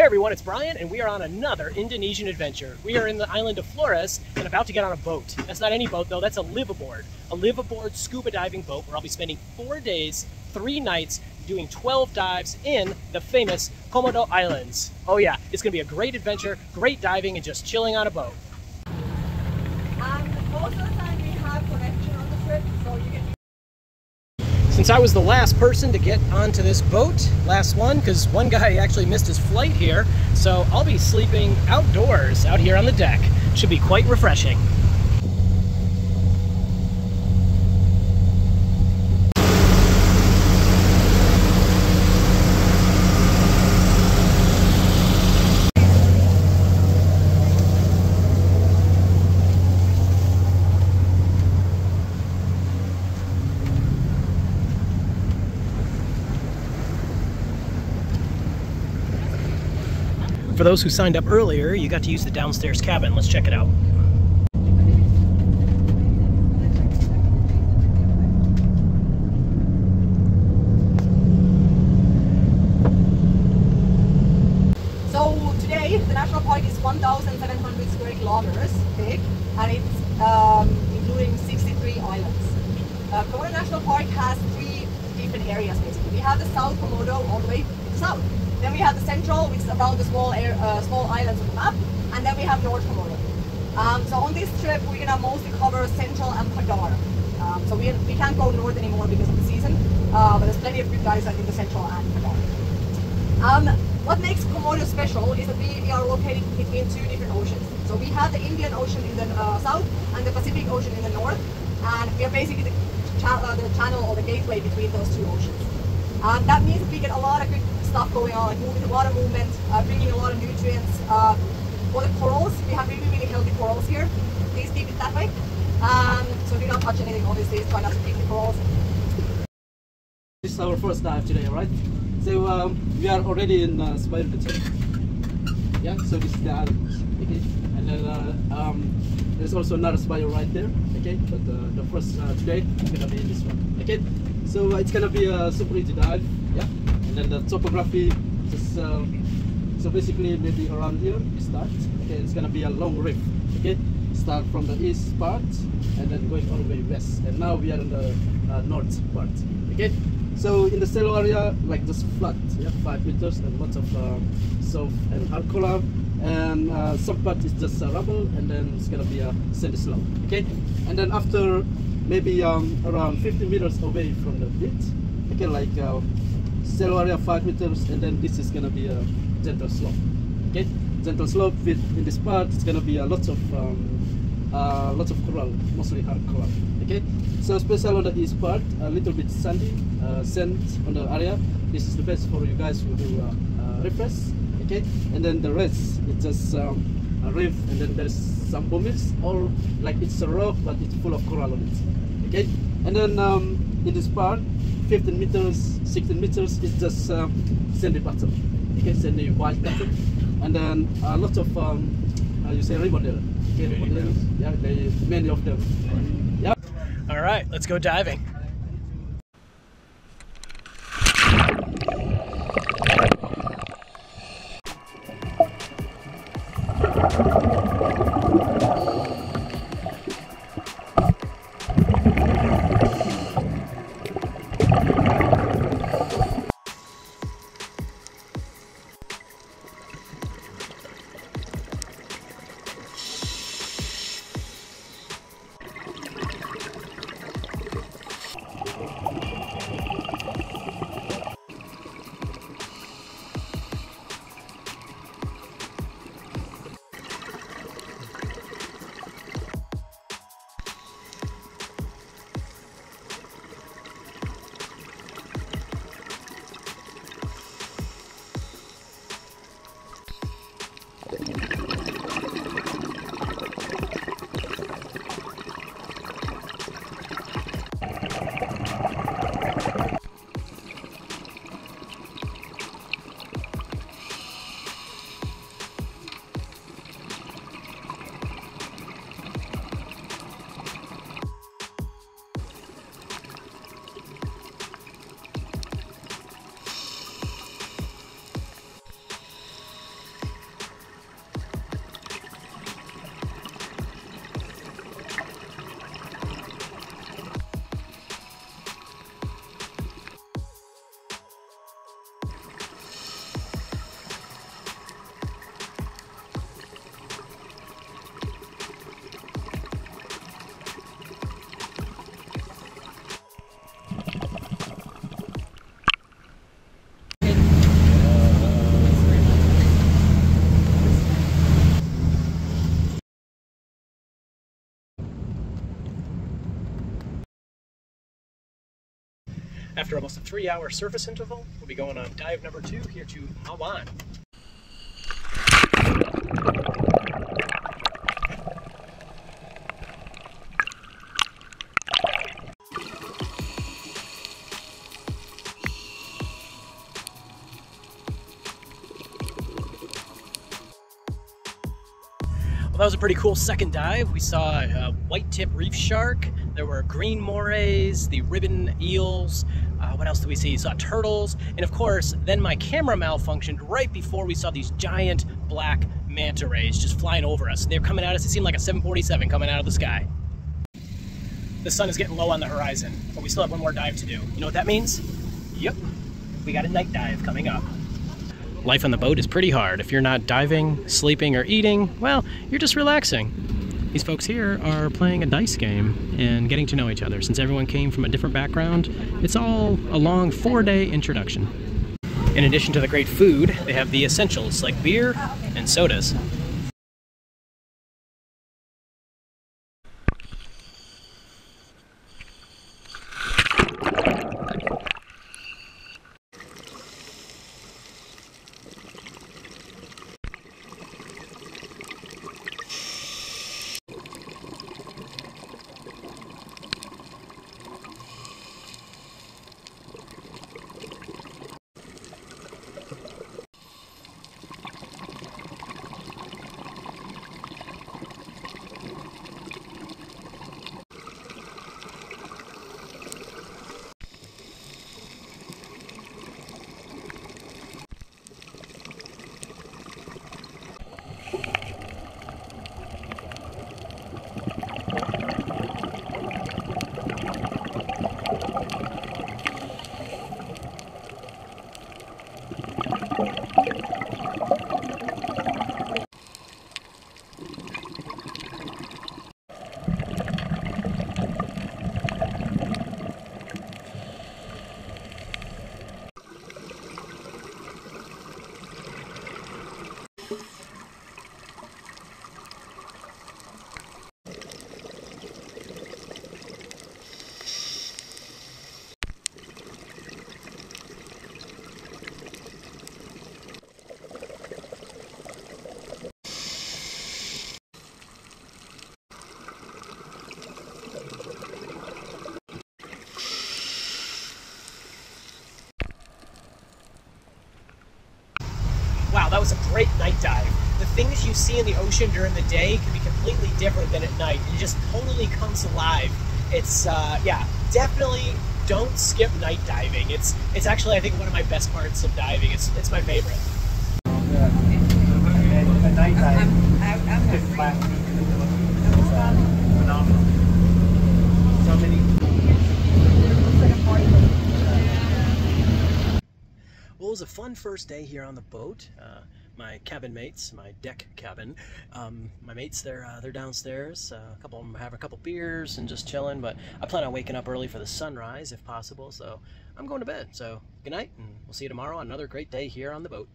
Hey everyone, it's Brian, and we are on another Indonesian adventure. We are in the island of Flores and about to get on a boat. That's not any boat though, that's a Liveaboard. A Liveaboard scuba diving boat where I'll be spending 4 days, 3 nights, doing 12 dives in the famous Komodo Islands. Oh yeah, it's gonna be a great adventure, great diving, and just chilling on a boat. Most of the time we have connection on the trip, so you can... Since I was the last person to get onto this boat, last one, because one guy actually missed his flight here, so I'll be sleeping outdoors out here on the deck. Should be quite refreshing. For those who signed up earlier, you got to use the downstairs cabin. Let's check it out. So today, the national park is 1,700 square kilometers big, and it's including 63 islands. Komodo National Park has 3 different areas basically. We have the South Komodo all the way to the south. Then we have the central, which is around the small islands on the map, and then we have North Komodo. So on this trip, we're gonna mostly cover central and Padar. So we can't go north anymore because of the season, but there's plenty of good guys in the central and Padar. What makes Komodo special is that we are located between 2 different oceans. So we have the Indian Ocean in the south and the Pacific Ocean in the north, and we are basically the channel or the gateway between those 2 oceans. That means we get a lot of good stuff going on, like a lot of movement, bringing a lot of nutrients. For the corals, we have really, really healthy corals here. Please keep it that way. So do not touch anything, obviously. Try not to pick the corals. This is our first dive today, right? So we are already in Spider Picture. Yeah, so this is the island. Okay, and then there's also another spider right there. Okay, but the first today is gonna be this one. Okay, so it's gonna be a super easy dive. Yeah, and then the topography just so basically maybe around here we start. Okay, it's gonna be a long reef. Okay, start from the east part and then going all the way west. And now we are in the north part. Okay. So in the shallow area, like just flat, yeah, 5 meters, and lots of surf and hard coral, and some part is just rubble, and then it's gonna be a sandy slope. Okay, and then after maybe around 50 meters away from the beach, okay, like shallow area 5 meters, and then this is gonna be a gentle slope. Okay, gentle slope with in this part it's gonna be lots of coral, mostly hard coral. Okay, so special on the east part, a little bit sandy, sand on the area. This is the best for you guys who do refresh. Okay, and then the rest it's just a reef, and then there's some boomers, or like it's a rock but it's full of coral on it. Okay, and then in this part, 15 meters, 16 meters is just sandy bottom. Okay, sandy white bottom, and then a lot of you say ribbon there. Okay, yeah, many of them. Yeah. All right, let's go diving. After almost a 3-hour surface interval, we'll be going on dive number 2 here to Mawan. Well, that was a pretty cool second dive. We saw a white-tip reef shark. There were green morays, the ribbon eels. What else did we see? We saw turtles. And of course, then my camera malfunctioned right before we saw these giant black manta rays just flying over us. They were coming at us. It seemed like a 747 coming out of the sky. The sun is getting low on the horizon, but we still have one more dive to do. You know what that means? Yep, we got a night dive coming up. Life on the boat is pretty hard. If you're not diving, sleeping, or eating, well, you're just relaxing. These folks here are playing a dice game and getting to know each other. Since everyone came from a different background, it's all a long 4-day introduction. In addition to the great food, they have the essentials like beer and sodas. Wow, that was a great night dive. The things you see in the ocean during the day can be completely different than at night. It just totally comes alive. It's, yeah, definitely don't skip night diving. It's actually, I think, one of my best parts of diving. It's my favorite. A night dive. Phenomenal. So many. Well, it was a fun first day here on the boat. My cabin mates, my deck cabin, my mates, they're downstairs. A couple of them have a couple beers and just chilling, but I plan on waking up early for the sunrise if possible, so I'm going to bed. So good night, and we'll see you tomorrow on another great day here on the boat.